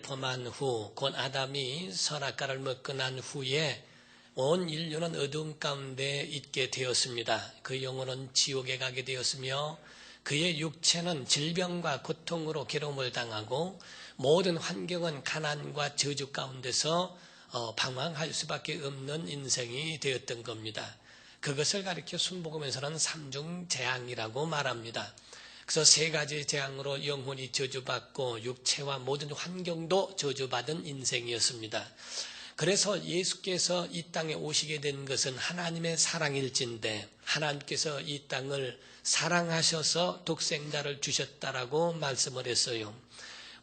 범한 후, 곧 아담이 선악과를 먹고 난 후에 온 인류는 어두움 가운데 있게 되었습니다. 그 영혼은 지옥에 가게 되었으며 그의 육체는 질병과 고통으로 괴로움을 당하고 모든 환경은 가난과 저주 가운데서 방황할 수밖에 없는 인생이 되었던 겁니다. 그것을 가리켜 순복음에서는 삼중재앙이라고 말합니다. 그래서 세 가지 재앙으로 영혼이 저주받고 육체와 모든 환경도 저주받은 인생이었습니다. 그래서 예수께서 이 땅에 오시게 된 것은 하나님의 사랑일진데 하나님께서 이 땅을 사랑하셔서 독생자를 주셨다라고 말씀을 했어요.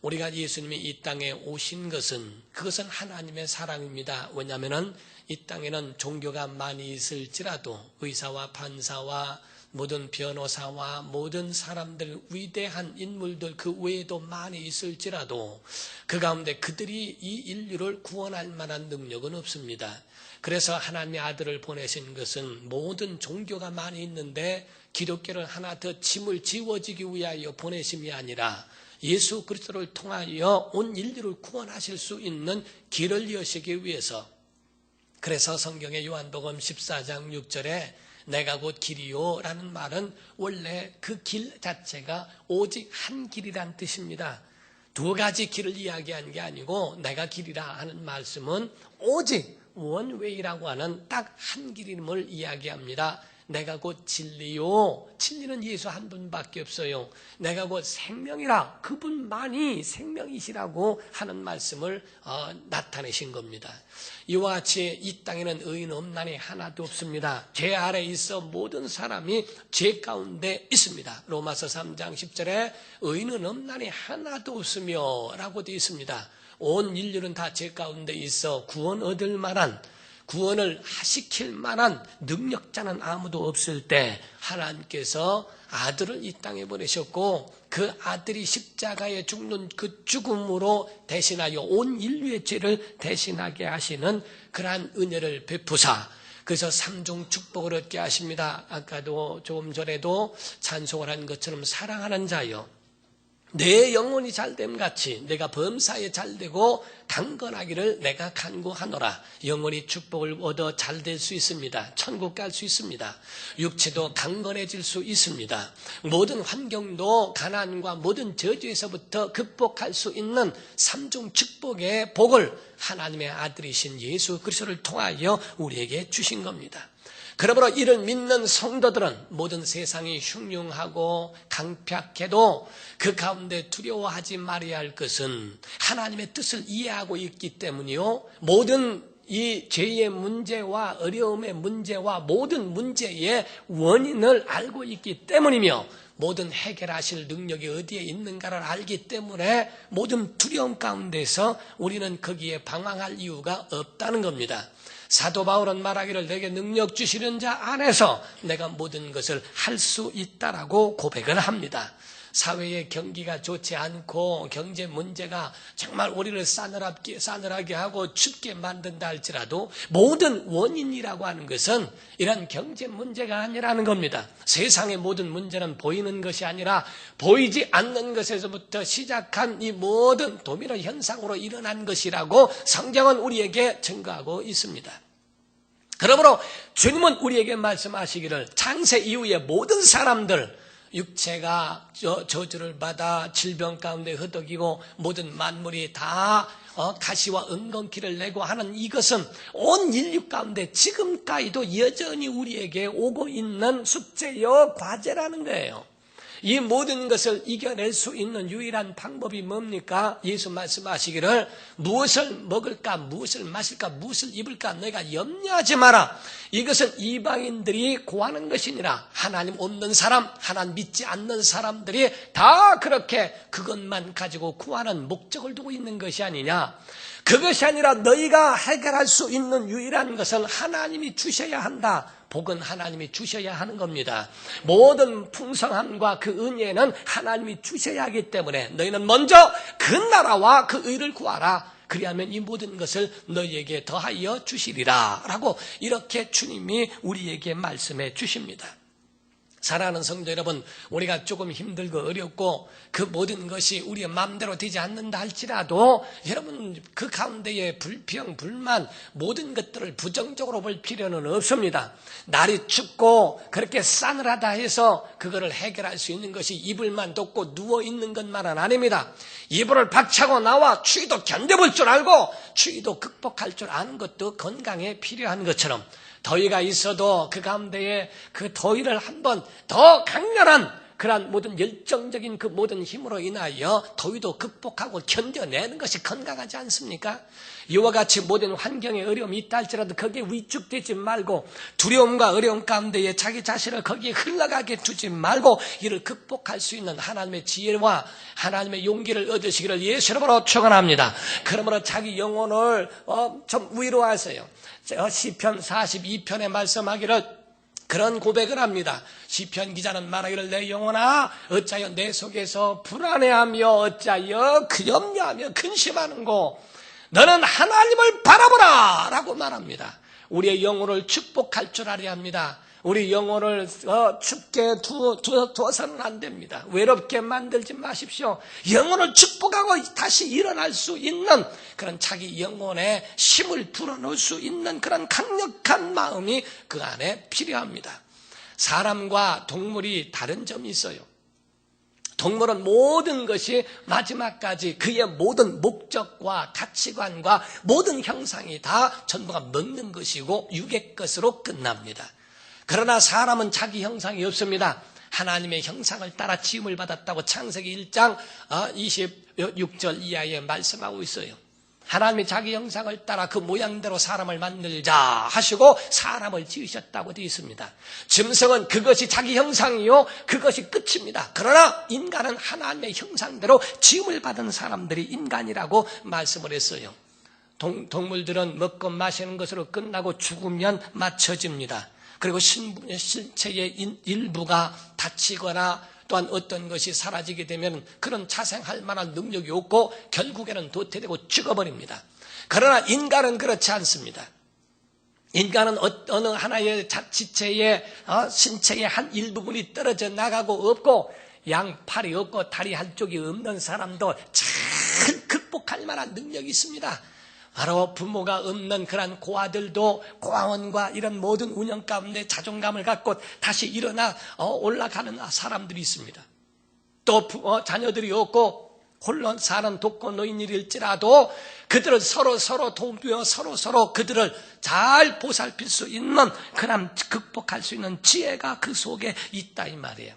우리가 예수님이 이 땅에 오신 것은 그것은 하나님의 사랑입니다. 왜냐하면 이 땅에는 종교가 많이 있을지라도 의사와 판사와 모든 변호사와 모든 사람들, 위대한 인물들 그 외에도 많이 있을지라도 그 가운데 그들이 이 인류를 구원할 만한 능력은 없습니다. 그래서 하나님의 아들을 보내신 것은 모든 종교가 많이 있는데 기독교를 하나 더 짐을 지워지기 위하여 보내심이 아니라 예수 그리스도를 통하여 온 인류를 구원하실 수 있는 길을 여시기 위해서. 그래서 성경의 요한복음 14장 6절에 내가 곧 길이요 라는 말은 원래 그 길 자체가 오직 한 길이란 뜻입니다. 두 가지 길을 이야기한 게 아니고 내가 길이라 하는 말씀은 오직 원웨이라고 하는 딱 한 길임을 이야기합니다. 내가 곧 진리요. 진리는 예수 한 분밖에 없어요. 내가 곧 생명이라 그분만이 생명이시라고 하는 말씀을 나타내신 겁니다. 이와 같이 이 땅에는 의인 없나니 하나도 없습니다. 죄 아래 있어 모든 사람이 죄 가운데 있습니다. 로마서 3장 10절에 의인은 없나니 하나도 없으며 라고 되어 있습니다. 온 인류는 다 죄 가운데 있어 구원 얻을 만한 구원을 시킬 만한 능력자는 아무도 없을 때 하나님께서 아들을 이 땅에 보내셨고 그 아들이 십자가에 죽는 그 죽음으로 대신하여 온 인류의 죄를 대신하게 하시는 그러한 은혜를 베푸사 그래서 삼중 축복을 얻게 하십니다. 아까도 조금 전에도 찬송을 한 것처럼 사랑하는 자여 내 영혼이 잘됨 같이 내가 범사에 잘되고 강건하기를 내가 간구하노라. 영혼이 축복을 얻어 잘될 수 있습니다. 천국 갈 수 있습니다. 육체도 강건해질 수 있습니다. 모든 환경도 가난과 모든 저주에서부터 극복할 수 있는 삼중 축복의 복을 하나님의 아들이신 예수 그리스도를 통하여 우리에게 주신 겁니다. 그러므로 이를 믿는 성도들은 모든 세상이 흉흉하고 강팍해도 그 가운데 두려워하지 말아야 할 것은 하나님의 뜻을 이해하고 있기 때문이요. 모든 이 죄의 문제와 어려움의 문제와 모든 문제의 원인을 알고 있기 때문이며 모든 해결하실 능력이 어디에 있는가를 알기 때문에 모든 두려움 가운데서 우리는 거기에 방황할 이유가 없다는 겁니다. 사도 바울은 말하기를 내게 능력 주시는 자 안에서 내가 모든 것을 할 수 있다라고 고백을 합니다. 사회의 경기가 좋지 않고 경제 문제가 정말 우리를 싸늘하게 하고 춥게 만든다 할지라도 모든 원인이라고 하는 것은 이런 경제 문제가 아니라는 겁니다. 세상의 모든 문제는 보이는 것이 아니라 보이지 않는 것에서부터 시작한 이 모든 도미노 현상으로 일어난 것이라고 성경은 우리에게 증거하고 있습니다. 그러므로 주님은 우리에게 말씀하시기를 창세 이후에 모든 사람들 육체가 저주를 받아 질병 가운데 허덕이고 모든 만물이 다 가시와 은건키를 내고 하는 이것은 온 인류 가운데 지금까지도 여전히 우리에게 오고 있는 숙제요 과제라는 거예요. 이 모든 것을 이겨낼 수 있는 유일한 방법이 뭡니까? 예수 말씀하시기를 무엇을 먹을까 무엇을 마실까 무엇을 입을까 너희가 염려하지 마라. 이것은 이방인들이 구하는 것이니라. 하나님 없는 사람 하나님 믿지 않는 사람들이 다 그렇게 그것만 가지고 구하는 목적을 두고 있는 것이 아니냐. 그것이 아니라 너희가 해결할 수 있는 유일한 것은 하나님이 주셔야 한다. 복은 하나님이 주셔야 하는 겁니다. 모든 풍성함과 그 은혜는 하나님이 주셔야 하기 때문에 너희는 먼저 그 나라와 그 의를 구하라. 그리하면 이 모든 것을 너희에게 더하여 주시리라 라고 이렇게 주님이 우리에게 말씀해 주십니다. 사랑하는 성도 여러분, 우리가 조금 힘들고 어렵고 그 모든 것이 우리의 마음대로 되지 않는다 할지라도 여러분 그 가운데에 불평, 불만 모든 것들을 부정적으로 볼 필요는 없습니다. 날이 춥고 그렇게 싸늘하다 해서 그거를 해결할 수 있는 것이 이불만 덮고 누워있는 것만은 아닙니다. 이불을 박차고 나와 추위도 견뎌볼 줄 알고 추위도 극복할 줄 아는 것도 건강에 필요한 것처럼 더위가 있어도 그 가운데에 그 더위를 한번 더 강렬한 그러한 모든 열정적인 그 모든 힘으로 인하여 더위도 극복하고 견뎌내는 것이 건강하지 않습니까? 이와 같이 모든 환경에 어려움이 있다 할지라도 거기에 위축되지 말고 두려움과 어려움 가운데에 자기 자신을 거기에 흘러가게 두지 말고 이를 극복할 수 있는 하나님의 지혜와 하나님의 용기를 얻으시기를 예수 이름으로 축원합니다. 그러므로 자기 영혼을 좀 위로하세요. 시편 42편에 말씀하기를 그런 고백을 합니다. 시편 기자는 말하기를 내 영혼아 어찌하여 내 속에서 불안해하며 어찌하여 염려하며 근심하는고 너는 하나님을 바라보라 라고 말합니다. 우리의 영혼을 축복할 줄 알아야 합니다. 우리 영혼을 춥게 두어서는 안 됩니다. 외롭게 만들지 마십시오. 영혼을 축복하고 다시 일어날 수 있는 그런 자기 영혼에 힘을 불어넣을 수 있는 그런 강력한 마음이 그 안에 필요합니다. 사람과 동물이 다른 점이 있어요. 동물은 모든 것이 마지막까지 그의 모든 목적과 가치관과 모든 형상이 다 전부가 먹는 것이고 육의 것으로 끝납니다. 그러나 사람은 자기 형상이 없습니다. 하나님의 형상을 따라 지음을 받았다고 창세기 1장 26절 이하에 말씀하고 있어요. 하나님이 자기 형상을 따라 그 모양대로 사람을 만들자 하시고 사람을 지으셨다고 되어 있습니다. 짐승은 그것이 자기 형상이요 그것이 끝입니다. 그러나 인간은 하나님의 형상대로 지음을 받은 사람들이 인간이라고 말씀을 했어요. 동물들은 먹고 마시는 것으로 끝나고 죽으면 맞춰집니다. 그리고 신체의 일부가 다치거나 또한 어떤 것이 사라지게 되면 그런 자생할 만한 능력이 없고 결국에는 도태되고 죽어버립니다. 그러나 인간은 그렇지 않습니다. 인간은 어느 하나의 지체의 신체의 한 일부분이 떨어져 나가고 없고 양팔이 없고 다리 한쪽이 없는 사람도 잘 극복할 만한 능력이 있습니다. 바로 부모가 없는 그런 고아들도 고아원과 이런 모든 운영 가운데 자존감을 갖고 다시 일어나 올라가는 사람들이 있습니다. 또 자녀들이 없고 홀로 사는 독거 노인일지라도 그들을 서로 도우며 서로 그들을 잘 보살필 수 있는 그런 극복할 수 있는 지혜가 그 속에 있다 이 말이에요.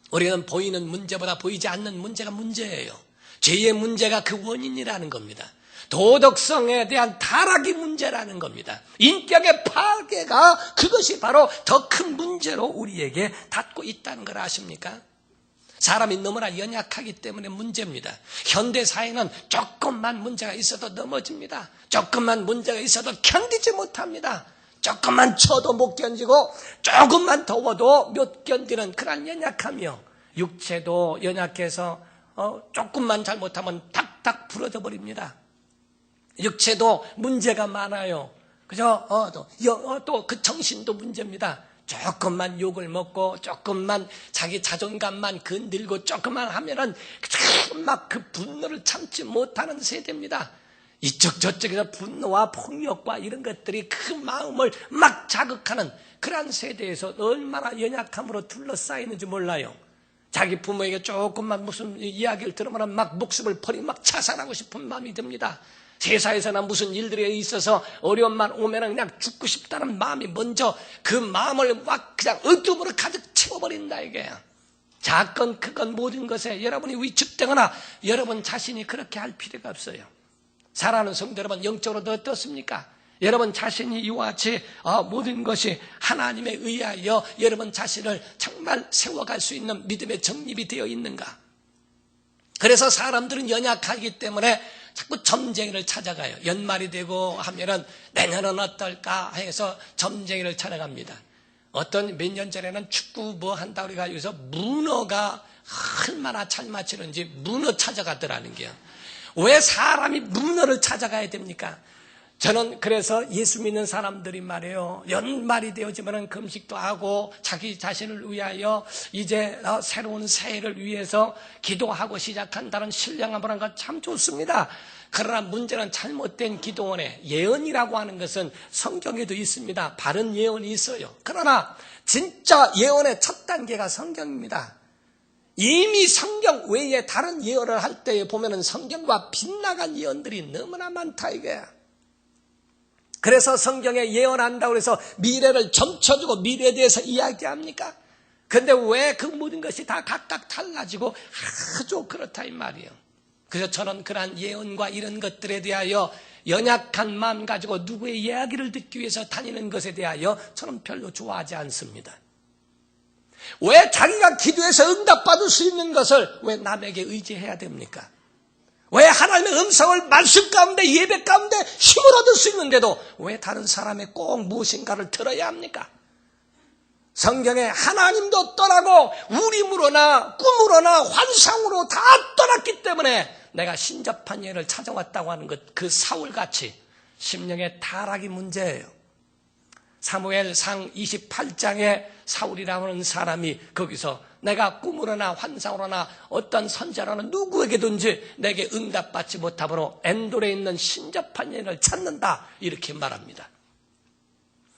우리는 보이는 문제보다 보이지 않는 문제가 문제예요. 죄의 문제가 그 원인이라는 겁니다. 도덕성에 대한 타락이 문제라는 겁니다. 인격의 파괴가 그것이 바로 더 큰 문제로 우리에게 닿고 있다는 걸 아십니까? 사람이 너무나 연약하기 때문에 문제입니다. 현대사회는 조금만 문제가 있어도 넘어집니다. 조금만 문제가 있어도 견디지 못합니다. 조금만 쳐도 못 견디고 조금만 더워도 못 견디는 그런 연약함이요. 육체도 연약해서 조금만 잘못하면 탁탁 부러져 버립니다. 육체도 문제가 많아요. 그죠? 또 그 정신도 문제입니다. 조금만 욕을 먹고 조금만 자기 자존감만 건들고 조금만 하면은 막 그 분노를 참지 못하는 세대입니다. 이쪽 저쪽에서 분노와 폭력과 이런 것들이 그 마음을 막 자극하는 그런 세대에서 얼마나 연약함으로 둘러싸이는지 몰라요. 자기 부모에게 조금만 무슨 이야기를 들으면 막 목숨을 버리고 막 자살하고 싶은 마음이 듭니다. 세상에서나 무슨 일들에 있어서 어려움만 오면 그냥 죽고 싶다는 마음이 먼저 그 마음을 막 그냥 어둠으로 가득 채워버린다 이게. 작건 크건 모든 것에 여러분이 위축되거나 여러분 자신이 그렇게 할 필요가 없어요. 사랑하는 성도 여러분, 영적으로 어떻습니까? 여러분 자신이 이와 같이 모든 것이 하나님에 의하여 여러분 자신을 정말 세워갈 수 있는 믿음의 정립이 되어 있는가? 그래서 사람들은 연약하기 때문에 자꾸 점쟁이를 찾아가요. 연말이 되고 하면은 내년은 어떨까 해서 점쟁이를 찾아갑니다. 어떤 몇 년 전에는 축구 뭐 한다고 그래가지고서 문어가 얼마나 잘 맞히는지 문어 찾아가더라는 게요. 왜 사람이 문어를 찾아가야 됩니까? 저는 그래서 예수 믿는 사람들이 말이에요. 연말이 되어지면 금식도 하고 자기 자신을 위하여 이제 새로운 새해를 위해서 기도하고 시작한다는 신령함을 한 건 참 좋습니다. 그러나 문제는 잘못된 기도원의 예언이라고 하는 것은 성경에도 있습니다. 바른 예언이 있어요. 그러나 진짜 예언의 첫 단계가 성경입니다. 이미 성경 외에 다른 예언을 할 때에 보면은 성경과 빗나간 예언들이 너무나 많다 이거야. 그래서 성경에 예언한다고 해서 미래를 점쳐주고 미래에 대해서 이야기합니까? 근데 왜 그 모든 것이 다 각각 달라지고 아주 그렇다 이 말이에요. 그래서 저는 그러한 예언과 이런 것들에 대하여 연약한 마음 가지고 누구의 이야기를 듣기 위해서 다니는 것에 대하여 저는 별로 좋아하지 않습니다. 왜 자기가 기도해서 응답받을 수 있는 것을 왜 남에게 의지해야 됩니까? 왜 하나님의 음성을 말씀 가운데 예배 가운데 힘을 얻을 수 있는데도 왜 다른 사람의 꼭 무엇인가를 들어야 합니까? 성경에 하나님도 떠나고 우림으로나 꿈으로나 환상으로 다 떠났기 때문에 내가 신접한 예를 찾아왔다고 하는 것, 그 사울같이 심령의 타락이 문제예요. 사무엘상 28장에 사울이라는 사람이 거기서 내가 꿈으로나 환상으로나 어떤 선자로나 누구에게든지 내게 응답받지 못함으로 엔돌에 있는 신접한 예를 찾는다 이렇게 말합니다.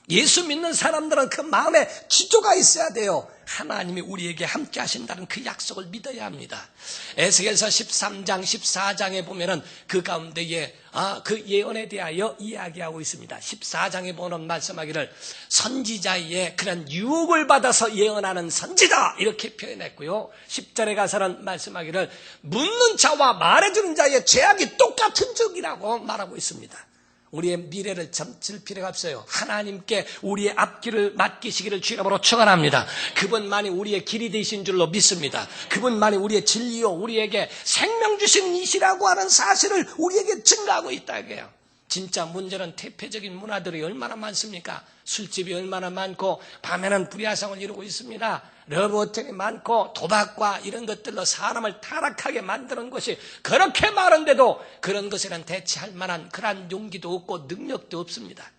예수 믿는 사람들은 그 마음에 지조가 있어야 돼요. 하나님이 우리에게 함께 하신다는 그 약속을 믿어야 합니다. 에스겔서 13장 14장에 보면은 그 가운데에 그 예언에 대하여 이야기하고 있습니다. 14장에 보면 말씀하기를 선지자의 그런 유혹을 받아서 예언하는 선지자 이렇게 표현했고요. 10절에 가서는 말씀하기를 묻는 자와 말해주는 자의 죄악이 똑같은 적이라고 말하고 있습니다. 우리의 미래를 점칠 필요가 없어요. 하나님께 우리의 앞길을 맡기시기를 주 이름으로 축원합니다. 그분만이 우리의 길이 되신 줄로 믿습니다. 그분만이 우리의 진리요 우리에게 생명 주신 이시라고 하는 사실을 우리에게 증가하고 있다 이거예요. 진짜 문제는 대표적인 문화들이 얼마나 많습니까? 술집이 얼마나 많고 밤에는 불야성을 이루고 있습니다. 러브호텔이 많고 도박과 이런 것들로 사람을 타락하게 만드는 것이 그렇게 많은데도 그런 것에는 대체할 만한 그러한 용기도 없고 능력도 없습니다.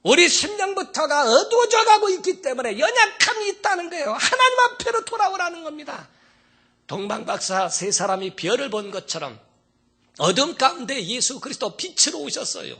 우리 심령부터가 어두워져 가고 있기 때문에 연약함이 있다는 거예요. 하나님 앞에로 돌아오라는 겁니다. 동방박사 세 사람이 별을 본 것처럼 어둠 가운데 예수 그리스도 빛으로 오셨어요.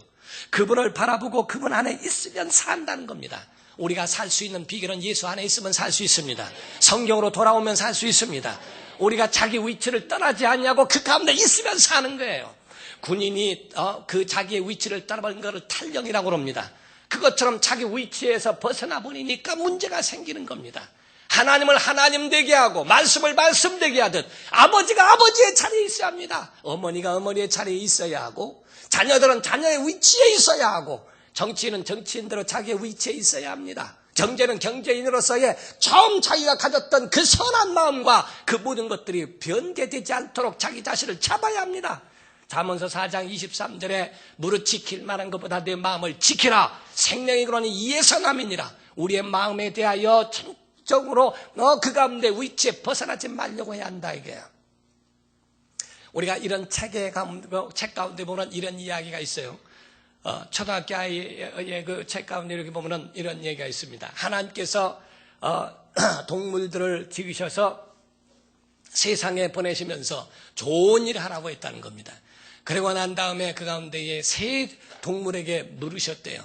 그분을 바라보고 그분 안에 있으면 산다는 겁니다. 우리가 살 수 있는 비결은 예수 안에 있으면 살 수 있습니다. 성경으로 돌아오면 살 수 있습니다. 우리가 자기 위치를 떠나지 않냐고 그 가운데 있으면 사는 거예요. 군인이 그 자기의 위치를 떠나버린 것을 탈영이라고 합니다. 그것처럼 자기 위치에서 벗어나 버리니까 문제가 생기는 겁니다. 하나님을 하나님 되게 하고 말씀을 말씀 되게 하듯 아버지가 아버지의 자리에 있어야 합니다. 어머니가 어머니의 자리에 있어야 하고 자녀들은 자녀의 위치에 있어야 하고 정치인은 정치인대로 자기의 위치에 있어야 합니다. 경제는 경제인으로서의 처음 자기가 가졌던 그 선한 마음과 그 모든 것들이 변개되지 않도록 자기 자신을 잡아야 합니다. 잠언서 4장 23절에 무릇 지킬 만한 것보다 내 마음을 지키라. 생명의 근원이 이에서 남이니라. 우리의 마음에 대하여 적으로 그 가운데 위치에 벗어나지 말려고 해야 한다 이게요. 우리가 이런 책 가운데 보면 이런 이야기가 있어요. 초등학교 아이의 그 책 가운데 이렇게 보면은 이런 얘기가 있습니다. 하나님께서 동물들을 지으셔서 세상에 보내시면서 좋은 일을 하라고 했다는 겁니다. 그러고 난 다음에 그 가운데에 세 동물에게 물으셨대요.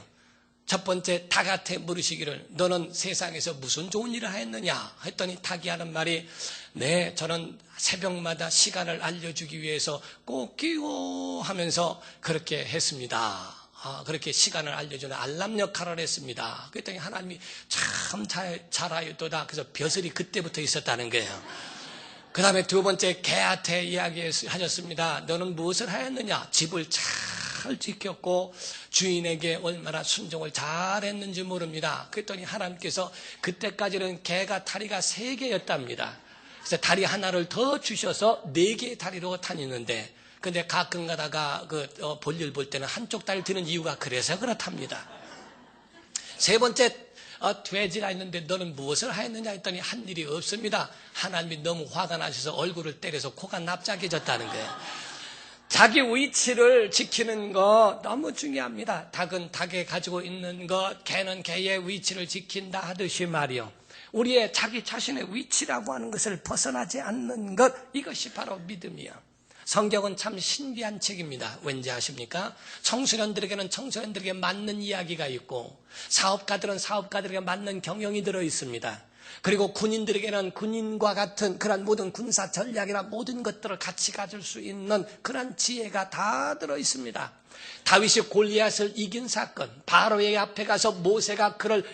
첫 번째 닭한테 물으시기를 너는 세상에서 무슨 좋은 일을 하였느냐 했더니 닭이 하는 말이 네 저는 새벽마다 시간을 알려주기 위해서 꼬끼오 하면서 그렇게 했습니다. 그렇게 시간을 알려주는 알람 역할을 했습니다. 그랬더니 하나님이 참 잘하였도다. 그래서 벼슬이 그때부터 있었다는 거예요. 그 다음에 두 번째 개한테 이야기하셨습니다. 너는 무엇을 하였느냐? 집을 잘 지켰고 주인에게 얼마나 순종을 잘했는지 모릅니다. 그랬더니 하나님께서 그때까지는 개가 다리가 3개였답니다. 그래서 다리 하나를 더 주셔서 4개의 다리로 다니는데 근데 가끔 가다가 볼일 볼 때는 한쪽 다리를 드는 이유가 그래서 그렇답니다. 세 번째 돼지가 있는데 너는 무엇을 하였느냐 했더니 한 일이 없습니다. 하나님이 너무 화가 나셔서 얼굴을 때려서 코가 납작해졌다는 거예요. 자기 위치를 지키는 거 너무 중요합니다. 닭은 닭에 가지고 있는 것, 개는 개의 위치를 지킨다 하듯이 말이요. 우리의 자기 자신의 위치라고 하는 것을 벗어나지 않는 것, 이것이 바로 믿음이요. 성경은 참 신비한 책입니다. 왠지 아십니까? 청소년들에게는 청소년들에게 맞는 이야기가 있고, 사업가들은 사업가들에게 맞는 경영이 들어 있습니다. 그리고 군인들에게는 군인과 같은 그런 모든 군사 전략이나 모든 것들을 같이 가질 수 있는 그런 지혜가 다 들어 있습니다. 다윗이 골리앗을 이긴 사건, 바로의 앞에 가서 모세가 그를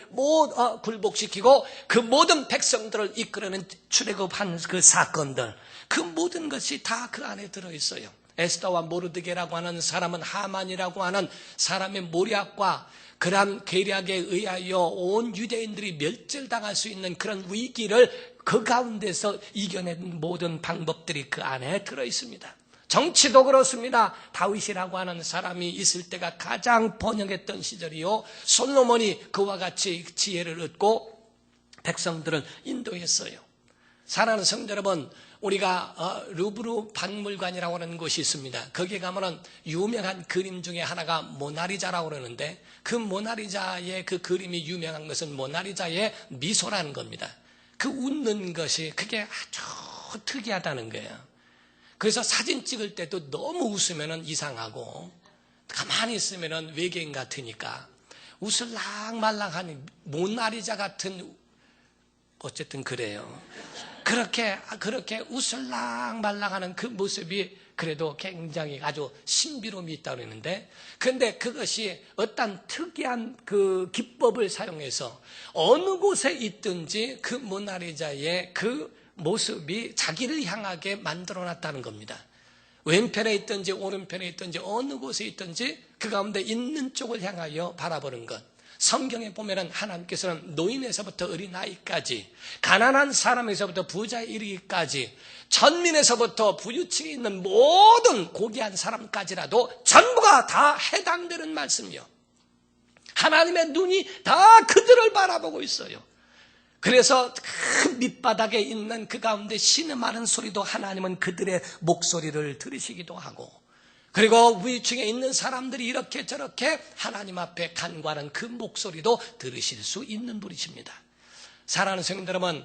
굴복시키고 그 모든 백성들을 이끌어낸 출애굽한 그 사건들, 그 모든 것이 다 그 안에 들어있어요. 에스더와 모르드게라고 하는 사람은 하만이라고 하는 사람의 모략과 그러한 계략에 의하여 온 유대인들이 멸절당할 수 있는 그런 위기를 그 가운데서 이겨낸 모든 방법들이 그 안에 들어있습니다. 정치도 그렇습니다. 다윗이라고 하는 사람이 있을 때가 가장 번영했던 시절이요. 솔로몬이 그와 같이 지혜를 얻고 백성들을 인도했어요. 사랑하는 성도 여러분, 우리가 루브르 박물관이라고 하는 곳이 있습니다. 거기에 가면은 유명한 그림 중에 하나가 모나리자라고 그러는데, 그 모나리자의 그 그림이 유명한 것은 모나리자의 미소라는 겁니다. 그 웃는 것이 그게 아주 특이하다는 거예요. 그래서 사진 찍을 때도 너무 웃으면은 이상하고, 가만히 있으면은 외계인 같으니까, 웃을랑말랑한 모나리자 같은, 어쨌든 그래요. 그렇게 웃을랑말랑하는 그 모습이 그래도 굉장히 아주 신비로움이 있다고 그러는데, 그런데 그것이 어떤 특이한 그 기법을 사용해서 어느 곳에 있든지 그 모나리자의 그 모습이 자기를 향하게 만들어놨다는 겁니다. 왼편에 있든지 오른편에 있든지 어느 곳에 있든지 그 가운데 있는 쪽을 향하여 바라보는 것. 성경에 보면은 하나님께서는 노인에서부터 어린아이까지, 가난한 사람에서부터 부자에 이르기까지, 천민에서부터 부유층에 있는 모든 고귀한 사람까지라도 전부가 다 해당되는 말씀이요. 하나님의 눈이 다 그들을 바라보고 있어요. 그래서 큰 밑바닥에 있는 그 가운데 신음하는 소리도 하나님은 그들의 목소리를 들으시기도 하고, 그리고 위층에 있는 사람들이 이렇게 저렇게 하나님 앞에 간구하는 그 목소리도 들으실 수 있는 분이십니다. 사랑하는 성도 여러분,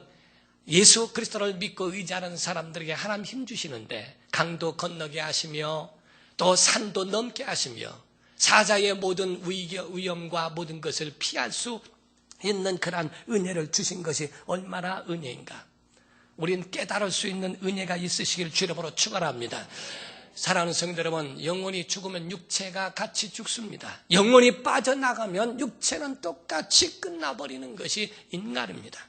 예수 그리스도를 믿고 의지하는 사람들에게 하나님 힘주시는데, 강도 건너게 하시며 또 산도 넘게 하시며 사자의 모든 위험과 모든 것을 피할 수 있는 그런 은혜를 주신 것이 얼마나 은혜인가. 우리는 깨달을 수 있는 은혜가 있으시길 주 이름으로 축원합니다. 사랑하는 성도 여러분, 영혼이 죽으면 육체가 같이 죽습니다. 영혼이 빠져나가면 육체는 똑같이 끝나버리는 것이 인간입니다.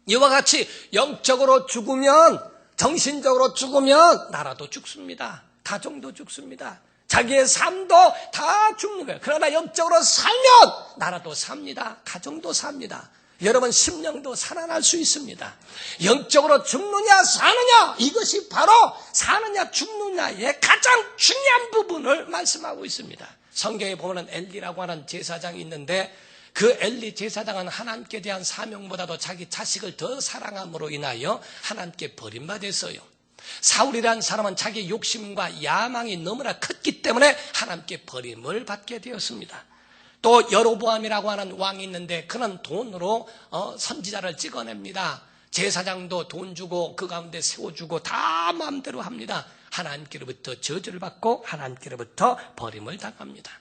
이와 같이 영적으로 죽으면, 정신적으로 죽으면 나라도 죽습니다. 가정도 죽습니다. 자기의 삶도 다 죽는 거예요. 그러나 영적으로 살면 나라도 삽니다. 가정도 삽니다. 여러분 심령도 살아날 수 있습니다. 영적으로 죽느냐 사느냐, 이것이 바로 사느냐 죽느냐의 가장 중요한 부분을 말씀하고 있습니다. 성경에 보면 엘리라고 하는 제사장이 있는데, 그 엘리 제사장은 하나님께 대한 사명보다도 자기 자식을 더 사랑함으로 인하여 하나님께 버림받았어요. 사울이라는 사람은 자기 욕심과 야망이 너무나 컸기 때문에 하나님께 버림을 받게 되었습니다. 또 여로보암이라고 하는 왕이 있는데, 그는 돈으로 선지자를 찍어냅니다. 제사장도 돈 주고 그 가운데 세워주고 다 마음대로 합니다. 하나님께로부터 저주를 받고 하나님께로부터 버림을 당합니다.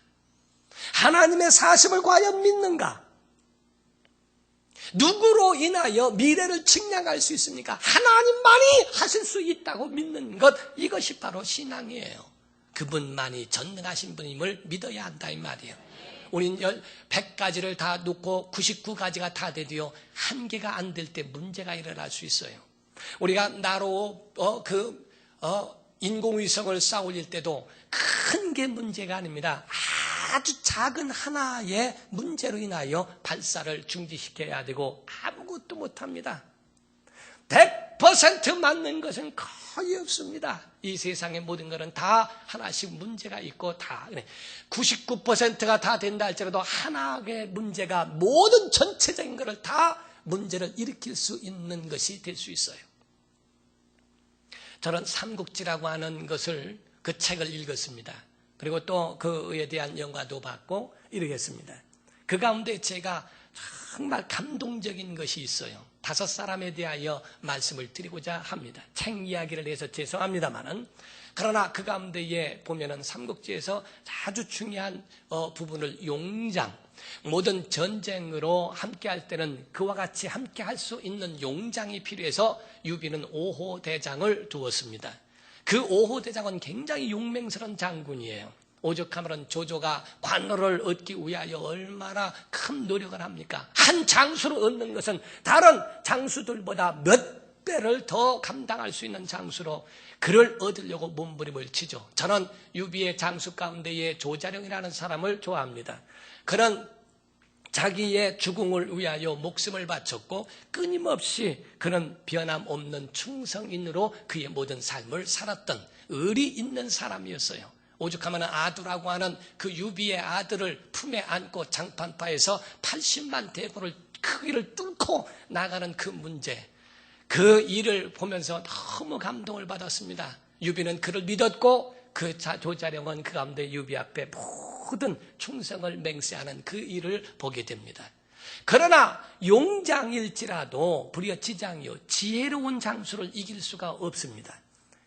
하나님의 사심을 과연 믿는가? 누구로 인하여 미래를 측량할 수 있습니까? 하나님만이 하실 수 있다고 믿는 것, 이것이 바로 신앙이에요. 그분만이 전능하신 분임을 믿어야 한다 이 말이에요. 우린 100가지를 다 놓고 99가지가 다 돼도요, 한 개가 안 될 때 문제가 일어날 수 있어요. 우리가 나로 인공위성을 쌓아 올릴 때도 큰 게 문제가 아닙니다. 아주 작은 하나의 문제로 인하여 발사를 중지시켜야 되고 아무것도 못합니다. 100% 맞는 것은 거의 없습니다. 이 세상의 모든 것은 다 하나씩 문제가 있고, 다 99%가 다 된다 할지라도 하나의 문제가 모든 전체적인 것을 다 문제를 일으킬 수 있는 것이 될 수 있어요. 저는 삼국지라고 하는 것을 그 책을 읽었습니다. 그리고 또 그에 대한 영화도 봤고 이러겠습니다. 그 가운데 제가 정말 감동적인 것이 있어요. 5사람에 대하여 말씀을 드리고자 합니다. 책 이야기를 해서 죄송합니다만은, 그러나 그 가운데에 보면은 삼국지에서 아주 중요한 부분을 용장, 모든 전쟁으로 함께할 때는 그와 같이 함께할 수 있는 용장이 필요해서 유비는 5호 대장을 두었습니다. 그 5호 대장은 굉장히 용맹스러운 장군이에요. 오죽하면 조조가 관로를 얻기 위하여 얼마나 큰 노력을 합니까? 한 장수를 얻는 것은 다른 장수들보다 몇 배를 더 감당할 수 있는 장수로 그를 얻으려고 몸부림을 치죠. 저는 유비의 장수 가운데에 조자룡이라는 사람을 좋아합니다. 그는 자기의 죽음을 위하여 목숨을 바쳤고 끊임없이 그는 변함없는 충성인으로 그의 모든 삶을 살았던 의리 있는 사람이었어요. 오죽하면 아두라고 하는 그 유비의 아들을 품에 안고 장판파에서 80만 대군을 크기를 뚫고 나가는 그 문제, 그 일을 보면서 너무 감동을 받았습니다. 유비는 그를 믿었고 그 조자룡은 그 가운데 유비 앞에 모든 충성을 맹세하는 그 일을 보게 됩니다. 그러나 용장일지라도 불여지장이요 지혜로운 장수를 이길 수가 없습니다.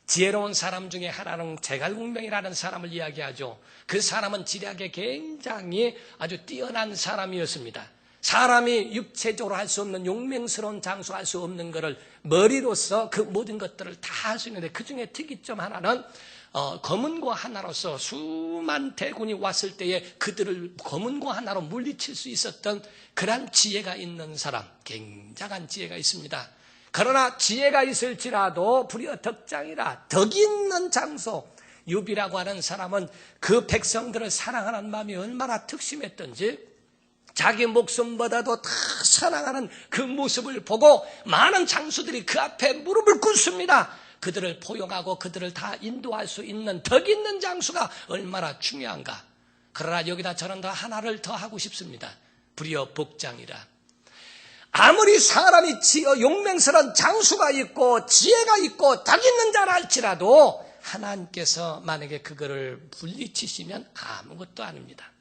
지혜로운 사람 중에 하나는 제갈공명이라는 사람을 이야기하죠. 그 사람은 지략에 굉장히 아주 뛰어난 사람이었습니다. 사람이 육체적으로 할 수 없는 용맹스러운 장수할 수 없는 것을 머리로서 그 모든 것들을 다 할 수 있는데, 그 중에 특이점 하나는 검은고 하나로서 수만 대군이 왔을 때에 그들을 검은고 하나로 물리칠 수 있었던 그런 지혜가 있는 사람, 굉장한 지혜가 있습니다. 그러나 지혜가 있을지라도 불여 덕장이라, 덕이 있는 장소, 유비라고 하는 사람은 그 백성들을 사랑하는 마음이 얼마나 특심했던지 자기 목숨보다도 다 사랑하는 그 모습을 보고 많은 장수들이 그 앞에 무릎을 꿇습니다. 그들을 포용하고 그들을 다 인도할 수 있는 덕 있는 장수가 얼마나 중요한가. 그러나 여기다 저는 더 하나를 더 하고 싶습니다. 불여 복장이라. 아무리 사람이 용맹스러운 장수가 있고 지혜가 있고 덕 있는 자라 할지라도 하나님께서 만약에 그거를 분리치시면 아무것도 아닙니다.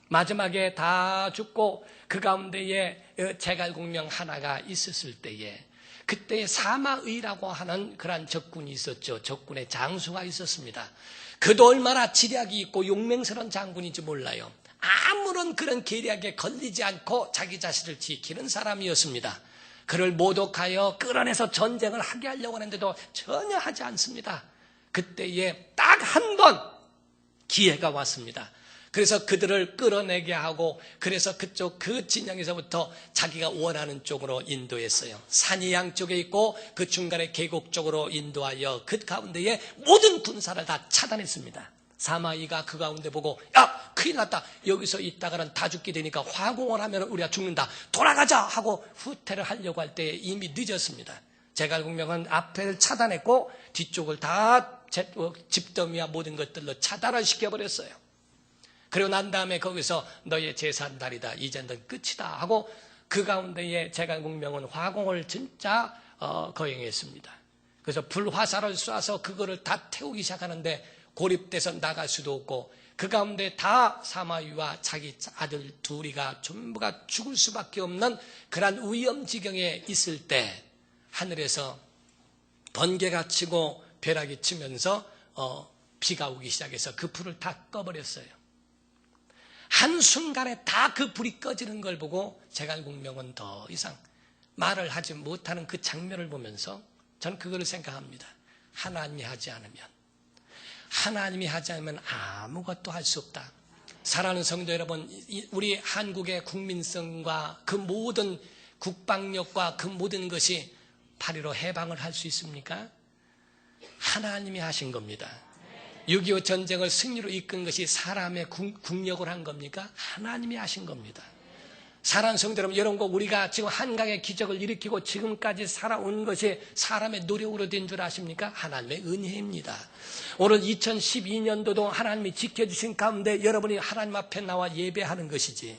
마지막에 다 죽고 그 가운데에 제갈공명 하나가 있었을 때에, 그때에 사마의라고 하는 그런 적군이 있었죠. 적군의 장수가 있었습니다. 그도 얼마나 지략이 있고 용맹스러운 장군인지 몰라요. 아무런 그런 계략에 걸리지 않고 자기 자신을 지키는 사람이었습니다. 그를 모독하여 끌어내서 전쟁을 하게 하려고 하는데도 전혀 하지 않습니다. 그때에 딱 한 번 기회가 왔습니다. 그래서 그들을 끌어내게 하고, 그래서 그쪽 그 진영에서부터 자기가 원하는 쪽으로 인도했어요. 산이 양쪽에 있고 그 중간에 계곡 쪽으로 인도하여 그 가운데에 모든 군사를 다 차단했습니다. 사마이가 그 가운데 보고, 야, 큰일 났다. 여기서 있다가는 다 죽게 되니까 화공을 하면 우리가 죽는다. 돌아가자 하고 후퇴를 하려고 할 때 이미 늦었습니다. 제갈공명은 앞을 차단했고 뒤쪽을 다 집더미와 모든 것들로 차단을 시켜버렸어요. 그리고 난 다음에 거기서 너의 제산날이다, 이제는 끝이다 하고 그 가운데에 제갈공명은 화공을 진짜 거행했습니다. 그래서 불화살을 쏴서 그거를 다 태우기 시작하는데 고립돼서 나갈 수도 없고, 그 가운데 다 사마위와 자기 아들 둘이가 전부가 죽을 수밖에 없는 그런 위험지경에 있을 때 하늘에서 번개가 치고 벼락이 치면서 비가 오기 시작해서 그 불을 다 꺼버렸어요. 한순간에 다 그 불이 꺼지는 걸 보고 제갈공명은 더 이상 말을 하지 못하는 그 장면을 보면서 저는 그걸 생각합니다. 하나님이 하지 않으면 아무것도 할 수 없다. 사랑하는 성도 여러분, 우리 한국의 국민성과 그 모든 국방력과 그 모든 것이 8.15 해방을 할 수 있습니까? 하나님이 하신 겁니다. 6.25 전쟁을 승리로 이끈 것이 사람의 국력을 한 겁니까? 하나님이 하신 겁니다. 사랑하는 성도 여러분, 여러분과 우리가 지금 한강의 기적을 일으키고 지금까지 살아온 것이 사람의 노력으로 된 줄 아십니까? 하나님의 은혜입니다. 오늘 2012년도도 하나님이 지켜주신 가운데 여러분이 하나님 앞에 나와 예배하는 것이지,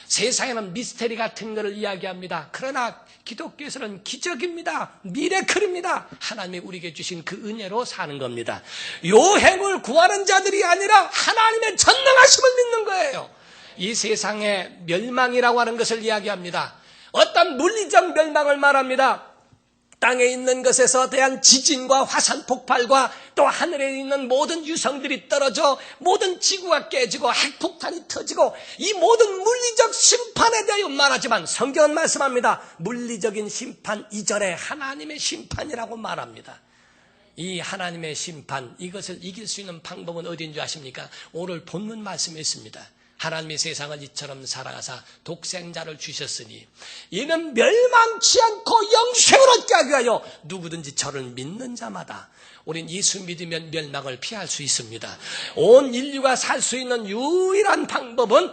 세상에는 미스테리 같은 것을 이야기합니다. 그러나 기독교에서는 기적입니다. 미래클입니다. 하나님이 우리에게 주신 그 은혜로 사는 겁니다. 요행을 구하는 자들이 아니라 하나님의 전능하심을 믿는 거예요. 이 세상의 멸망이라고 하는 것을 이야기합니다. 어떤 물리적 멸망을 말합니다. 땅에 있는 것에서 대한 지진과 화산 폭발과 또 하늘에 있는 모든 유성들이 떨어져 모든 지구가 깨지고 핵폭탄이 터지고 이 모든 물리적 심판에 대하여 말하지만 성경은 말씀합니다. 물리적인 심판 이전에 하나님의 심판이라고 말합니다. 이 하나님의 심판, 이것을 이길 수 있는 방법은 어디인 줄 아십니까? 오늘 본문 말씀에 있습니다. 하나님이 세상을 이처럼 살아가사 독생자를 주셨으니 이는 멸망치 않고 영생을 얻게 하기 위하여 누구든지 저를 믿는 자마다, 우린 예수 믿으면 멸망을 피할 수 있습니다. 온 인류가 살 수 있는 유일한 방법은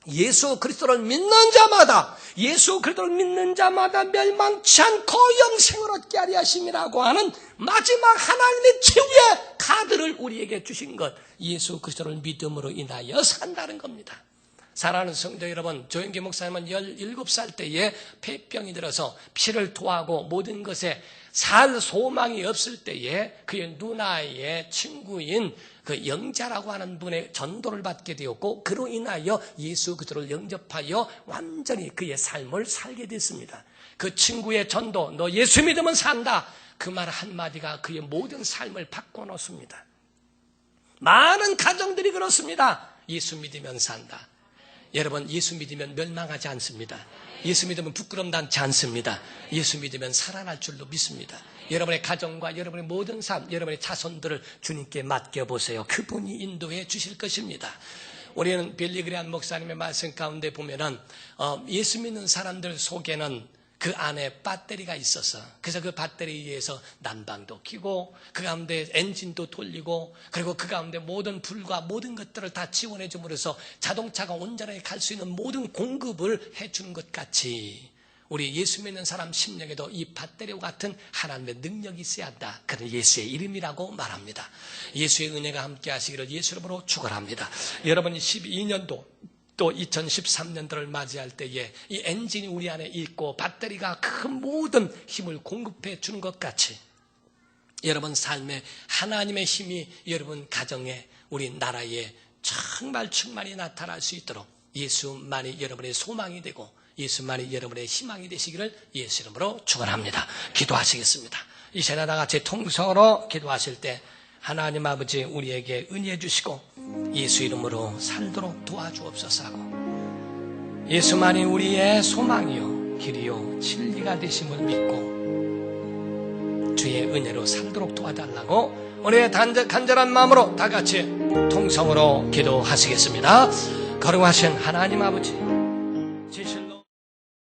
예수 그리스도를 믿는 자마다, 예수 그리스도를 믿는 자마다 멸망치 않고 영생을 얻게 하리 하심이라고 하는 마지막 하나님의 최후의 카드를 우리에게 주신 것, 예수 그리스도를 믿음으로 인하여 산다는 겁니다. 사랑하는 성도 여러분, 조영기 목사님은 17살 때에 폐병이 들어서 피를 토하고 모든 것에 살 소망이 없을 때에 그의 누나의 친구인 그 영자라고 하는 분의 전도를 받게 되었고, 그로 인하여 예수 그리스도를 영접하여 완전히 그의 삶을 살게 됐습니다. 그 친구의 전도, 너 예수 믿으면 산다, 그 말 한마디가 그의 모든 삶을 바꿔놓습니다. 많은 가정들이 그렇습니다. 예수 믿으면 산다. 여러분, 예수 믿으면 멸망하지 않습니다. 예수 믿으면 부끄럼 당치 않습니다. 예수 믿으면 살아날 줄로 믿습니다. 여러분의 가정과 여러분의 모든 삶, 여러분의 자손들을 주님께 맡겨보세요. 그분이 인도해 주실 것입니다. 우리는 빌리그레한 목사님의 말씀 가운데 보면은 예수 믿는 사람들 속에는 그 안에 배터리가 있어서, 그래서 그 배터리에 의해서 난방도 켜고 그 가운데 엔진도 돌리고, 그리고 그 가운데 모든 불과 모든 것들을 다 지원해 줌으로써 자동차가 온전하게 갈 수 있는 모든 공급을 해주는 것 같이 우리 예수 믿는 사람 심령에도 이 배터리와 같은 하나님의 능력이 있어야 한다. 그는 예수의 이름이라고 말합니다. 예수의 은혜가 함께 하시기를 예수 이름으로 축원합니다. 여러분이 12년도 또 2013년도를 맞이할 때에 이 엔진이 우리 안에 있고 배터리가 그 모든 힘을 공급해 주는 것 같이 여러분 삶에 하나님의 힘이 여러분 가정에, 우리 나라에 정말 충만히 나타날 수 있도록 예수만이 여러분의 소망이 되고 예수만이 여러분의 희망이 되시기를 예수 이름으로 축원합니다. 기도하시겠습니다. 이 시간에 다 같이 통성으로 기도하실 때 하나님 아버지 우리에게 은혜해 주시고 예수 이름으로 살도록 도와주옵소서 하고, 예수만이 우리의 소망이요 길이요 진리가 되심을 믿고 주의 은혜로 살도록 도와달라고 우리의 간절한 마음으로 다 같이 통성으로 기도하시겠습니다. 거룩하신 하나님 아버지,